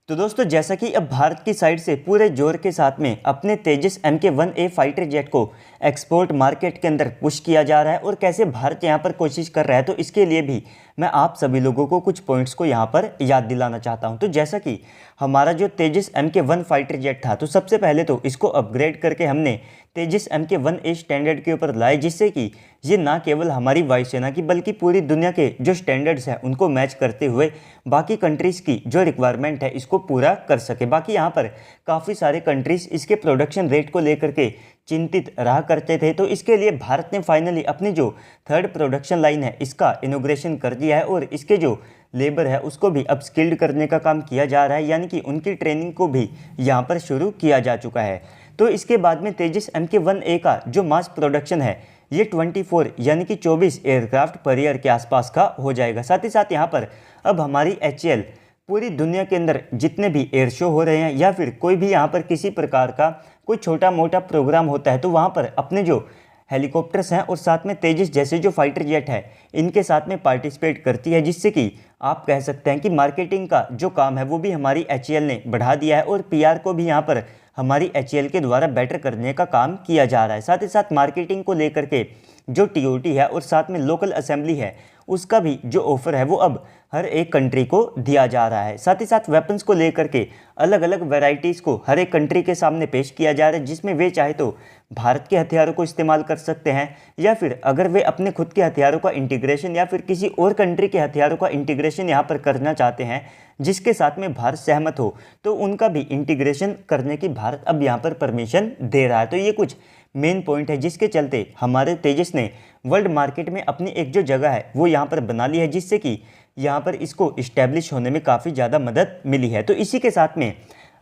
तो दोस्तों जैसा कि अब भारत की साइड से पूरे जोर के साथ में अपने तेजस MK-1A फाइटर जेट को एक्सपोर्ट मार्केट के अंदर पुश किया जा रहा है और कैसे भारत यहाँ पर कोशिश कर रहा है, तो इसके लिए भी मैं आप सभी लोगों को कुछ पॉइंट्स को यहाँ पर याद दिलाना चाहता हूँ। तो जैसा कि हमारा जो तेजस MK-1 फाइटर जेट था, तो सबसे पहले तो इसको अपग्रेड करके हमने तेजस MK-1A स्टैंडर्ड के ऊपर लाए, जिससे कि ये ना केवल हमारी वायुसेना की बल्कि पूरी दुनिया के जो स्टैंडर्ड्स हैं उनको मैच करते हुए बाकी कंट्रीज़ की जो रिक्वायरमेंट है इसको पूरा कर सके। बाकी यहाँ पर काफ़ी सारे कंट्रीज़ इसके प्रोडक्शन रेट को लेकर के चिंतित रहा करते थे, तो इसके लिए भारत ने फाइनली अपनी जो थर्ड प्रोडक्शन लाइन है इसका इनॉग्रेशन कर दिया है और इसके जो लेबर है उसको भी अपस्किल्ड करने का काम किया जा रहा है, यानी कि उनकी ट्रेनिंग को भी यहाँ पर शुरू किया जा चुका है। तो इसके बाद में तेजस MK-1A का जो मास प्रोडक्शन है ये 24 यानी कि 24 एयरक्राफ्ट पर ईयर के आसपास का हो जाएगा। साथ ही साथ यहाँ पर अब हमारी HAL पूरी दुनिया के अंदर जितने भी एयर शो हो रहे हैं या फिर कोई भी यहाँ पर किसी प्रकार का कोई छोटा मोटा प्रोग्राम होता है, तो वहाँ पर अपने जो हेलीकॉप्टर्स हैं और साथ में तेजस जैसे जो फाइटर जेट है इनके साथ में पार्टिसिपेट करती है, जिससे कि आप कह सकते हैं कि मार्केटिंग का जो काम है वो भी हमारी HAL ने बढ़ा दिया है और PR को भी यहाँ पर हमारी HAL के द्वारा बेटर करने का काम किया जा रहा है। साथ ही साथ मार्केटिंग को लेकर के जो TOT है और साथ में लोकल असेंबली है उसका भी जो ऑफर है वो अब हर एक कंट्री को दिया जा रहा है। साथ ही साथ वेपन्स को लेकर के अलग अलग वैरायटीज़ को हर एक कंट्री के सामने पेश किया जा रहा है, जिसमें वे चाहे तो भारत के हथियारों को इस्तेमाल कर सकते हैं या फिर अगर वे अपने खुद के हथियारों का इंटीग्रेशन या फिर किसी और कंट्री के हथियारों का इंटीग्रेशन यहाँ पर करना चाहते हैं जिसके साथ में भारत सहमत हो, तो उनका भी इंटीग्रेशन करने की भारत अब यहाँ पर परमिशन दे रहा है। तो ये कुछ मेन पॉइंट है जिसके चलते हमारे तेजस ने वर्ल्ड मार्केट में अपनी एक जो जगह है वो यहाँ पर बना ली है, जिससे कि यहाँ पर इसको इस्टेब्लिश होने में काफ़ी ज़्यादा मदद मिली है। तो इसी के साथ में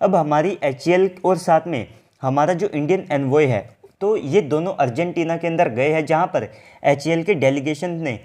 अब हमारी HAL और साथ में हमारा जो इंडियन एनवॉय है, तो ये दोनों अर्जेंटीना के अंदर गए हैं, जहाँ पर HAL के डेलीगेशन ने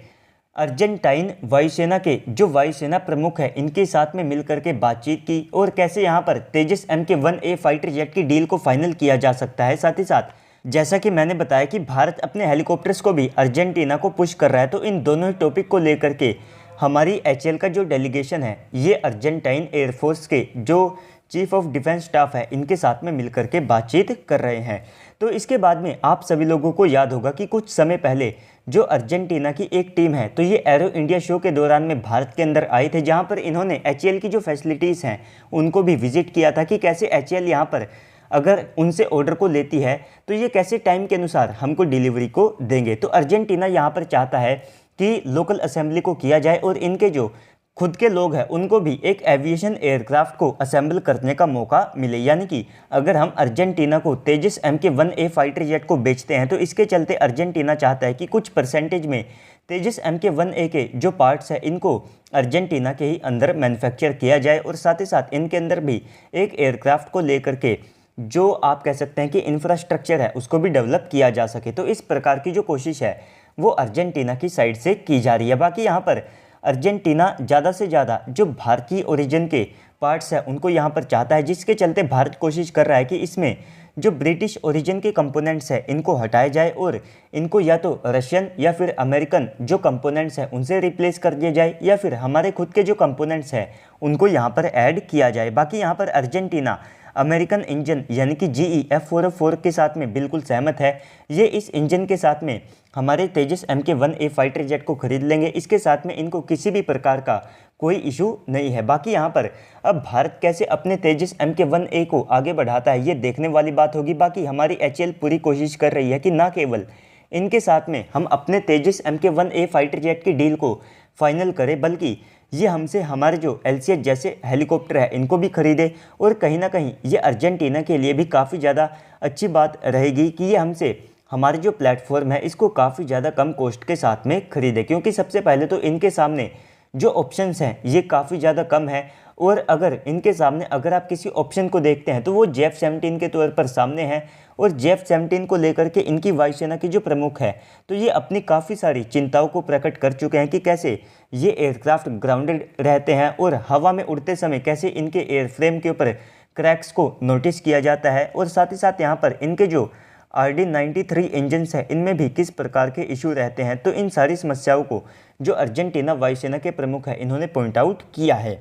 अर्जेंटाइन वायुसेना के जो वायुसेना प्रमुख है इनके साथ में मिलकर के बातचीत की और कैसे यहाँ पर तेजस MK-1A फाइटर जेट की डील को फाइनल किया जा सकता है। साथ ही साथ जैसा कि मैंने बताया कि भारत अपने हेलीकॉप्टर्स को भी अर्जेंटीना को पुश कर रहा है, तो इन दोनों ही टॉपिक को लेकर के हमारी HAL का जो डेलीगेशन है ये अर्जेंटाइन एयरफोर्स के जो चीफ ऑफ डिफेंस स्टाफ है इनके साथ में मिलकर के बातचीत कर रहे हैं। तो इसके बाद में आप सभी लोगों को याद होगा कि कुछ समय पहले जो अर्जेंटीना की एक टीम है तो ये एरो इंडिया शो के दौरान में भारत के अंदर आए थे, जहाँ पर इन्होंने HAL की जो फैसिलिटीज़ हैं उनको भी विजिट किया था कि कैसे HAL यहाँ पर अगर उनसे ऑर्डर को लेती है तो ये कैसे टाइम के अनुसार हमको डिलीवरी को देंगे। तो अर्जेंटीना यहाँ पर चाहता है कि लोकल असेंबली को किया जाए और इनके जो खुद के लोग हैं उनको भी एक एविएशन एयरक्राफ्ट को असेंबल करने का मौका मिले, यानी कि अगर हम अर्जेंटीना को तेजस MK-1A फाइटर जेट को बेचते हैं तो इसके चलते अर्जेंटीना चाहता है कि कुछ परसेंटेज में तेजस MK-1A के जो पार्ट्स हैं इनको अर्जेंटीना के ही अंदर मैन्युफैक्चर किया जाए और साथ ही साथ इनके अंदर भी एक एयरक्राफ्ट को लेकर के जो आप कह सकते हैं कि इंफ्रास्ट्रक्चर है उसको भी डेवलप किया जा सके। तो इस प्रकार की जो कोशिश है वो अर्जेंटीना की साइड से की जा रही है। बाकी यहाँ पर अर्जेंटीना ज़्यादा से ज़्यादा जो भारतीय ओरिजिन के पार्ट्स हैं उनको यहाँ पर चाहता है, जिसके चलते भारत कोशिश कर रहा है कि इसमें जो ब्रिटिश ओरिजिन के कंपोनेंट्स हैं इनको हटाया जाए और इनको या तो रशियन या फिर अमेरिकन जो कंपोनेंट्स हैं उनसे रिप्लेस कर दिया जाए या फिर हमारे खुद के जो कंपोनेंट्स हैं उनको यहाँ पर ऐड किया जाए। बाकी यहाँ पर अर्जेंटीना अमेरिकन इंजन यानी कि GE F404 के साथ में बिल्कुल सहमत है। ये इस इंजन के साथ में हमारे तेजस MK-1A फाइटर जेट को खरीद लेंगे, इसके साथ में इनको किसी भी प्रकार का कोई इशू नहीं है। बाकी यहाँ पर अब भारत कैसे अपने तेजस MK-1A को आगे बढ़ाता है ये देखने वाली बात होगी। बाकी हमारी HAL पूरी कोशिश कर रही है कि ना केवल इनके साथ में हम अपने तेजस MK-1A फाइटर जेट की डील को फाइनल करें, बल्कि ये हमसे हमारे जो LCH जैसे हेलीकॉप्टर है इनको भी खरीदे और कहीं ना कहीं ये अर्जेंटीना के लिए भी काफ़ी ज़्यादा अच्छी बात रहेगी कि ये हमसे हमारे जो प्लेटफॉर्म है इसको काफ़ी ज़्यादा कम कॉस्ट के साथ में खरीदे, क्योंकि सबसे पहले तो इनके सामने जो ऑप्शंस हैं ये काफ़ी ज़्यादा कम है और अगर इनके सामने अगर आप किसी ऑप्शन को देखते हैं तो वो JF-17 के तौर पर सामने है और JF-17 को लेकर के इनकी वायुसेना की जो प्रमुख है तो ये अपनी काफ़ी सारी चिंताओं को प्रकट कर चुके हैं कि कैसे ये एयरक्राफ्ट ग्राउंडेड रहते हैं और हवा में उड़ते समय कैसे इनके एयरफ्रेम के ऊपर क्रैक्स को नोटिस किया जाता है और साथ ही साथ यहाँ पर इनके जो RD-93 इंजन्स हैं इनमें भी किस प्रकार के इशू रहते हैं। तो इन सारी समस्याओं को जो अर्जेंटीना वायुसेना के प्रमुख हैं इन्होंने पॉइंट आउट किया है।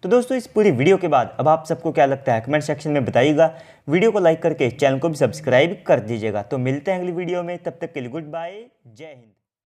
तो दोस्तों इस पूरी वीडियो के बाद अब आप सबको क्या लगता है कमेंट सेक्शन में बताइएगा। वीडियो को लाइक करके चैनल को भी सब्सक्राइब कर दीजिएगा। तो मिलते हैं अगली वीडियो में, तब तक के लिए गुड बाय, जय हिंद।